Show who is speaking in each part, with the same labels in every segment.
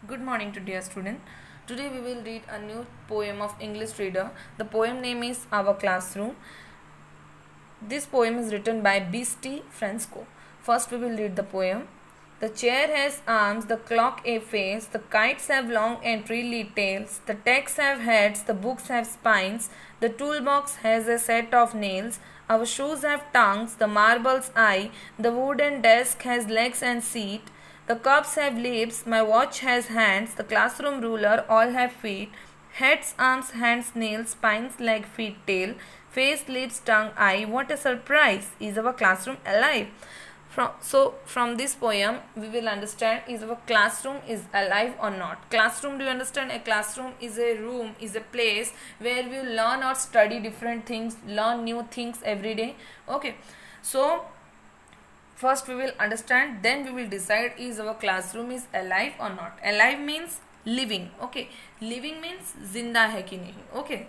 Speaker 1: Good morning to dear student. Today we will read a new poem of English reader. The poem name is Our Classroom. This poem is written by Beastie Fresco. First we will read the poem. The chair has arms, the clock a face, the kites have long and frilly tails, the texts have heads, the books have spines, the toolbox has a set of nails, our shoes have tongues, the marble's eye, the wooden desk has legs and seat, the cups have lips, my watch has hands, the classroom ruler all have feet, heads, arms, hands, nails, spines, leg, feet, tail, face, lips, tongue, eye. What a surprise! Is our classroom alive? From this poem we will understand is our classroom is alive or not. Classroom, do you understand? A classroom is a room, is a place where we learn or study different things, learn new things every day. Okay, so first we will understand, then we will decide is our classroom is alive or not. Alive means living. Okay, living means zinda hai ki nahi. Okay,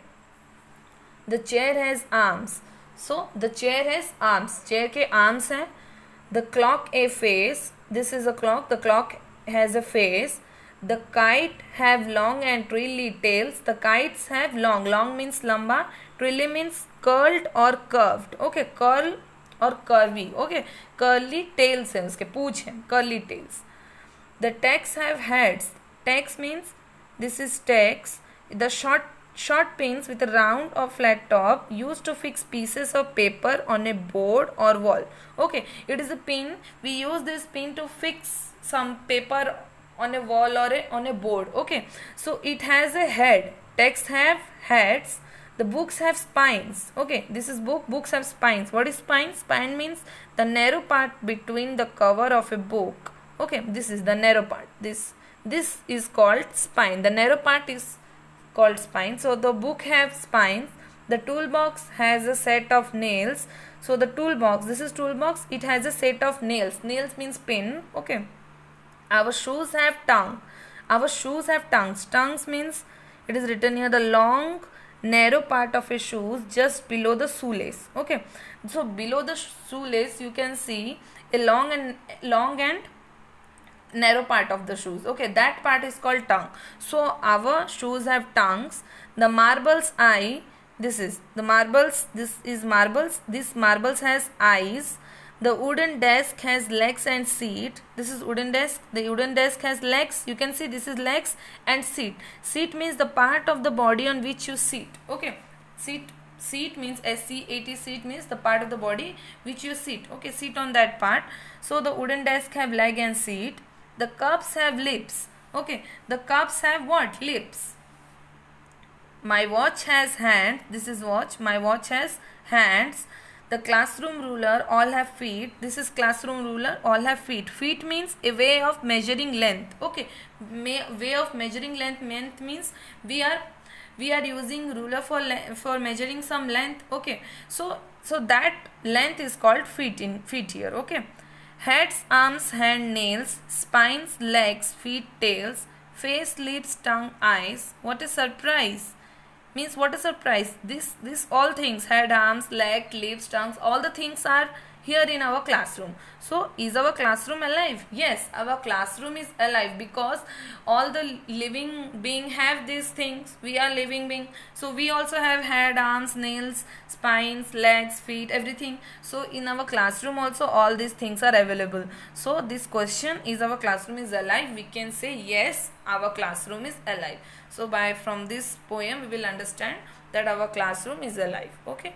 Speaker 1: the chair has arms. So the chair has arms, chair ke arms hai. The clock a face, this is a clock, the clock has a face. The kite have long and trilly tails, the kites have long, long means lamba, trilly means curled or curved. Okay, curl or curvy. Okay, curly tails है उसके, पूंछ है, curly tails. The texts have heads. Text means this is text. The short pins with a round or flat top used to fix pieces of paper on a board or wall. Okay, it is a pin. We use this pin to fix some paper on a wall or on a board. Okay, so it has a head. Text have heads. The books have spines. Okay, this is book. Books have spines. What is spine? Spine means the narrow part between the cover of a book. Okay, this is the narrow part. This is called spine. The narrow part is called spine. So the book have spines. The toolbox has a set of nails. So the toolbox, this is toolbox, it has a set of nails. Nails means pin. Okay, our shoes have tongue. Our shoes have tongues. Tongues means, it is written here, the long narrow part of a shoes just below the shoelace. Okay, so below the shoelace you can see a long and narrow part of the shoes. Okay, that part is called tongue. So our shoes have tongues. The marble's eye, this is the marbles, this is marbles, this marbles has eyes. The wooden desk has legs and seat. This is wooden desk. The wooden desk has legs. You can see this is legs and seat. Seat means the part of the body on which you sit. Okay, seat means SCAT, seat means the part of the body which you sit. Okay, sit on that part. So the wooden desk have leg and seat. The cups have lips. Okay, the cups have what? Lips. My watch has hands. This is watch. My watch has hands. The classroom ruler all have feet. This is classroom ruler all have feet. Feet means a way of measuring length. Okay, way of measuring length means we are using ruler for measuring some length. Okay, so that length is called feet here. Okay, heads, arms, hand, nails, spines, legs, feet, tails, face, lips, tongue, eyes. What a surprise! Means what a surprise. This all things, head, arms, leg, lips, tongues, all the things are here in our classroom. So is our classroom alive? Yes, our classroom is alive because all the living being have these things. We are living being, so we also have head, arms, nails, spines, legs, feet, everything. So in our classroom also all these things are available. So this question, is our classroom is alive, we can say yes, our classroom is alive. So from this poem we will understand that our classroom is alive. Okay.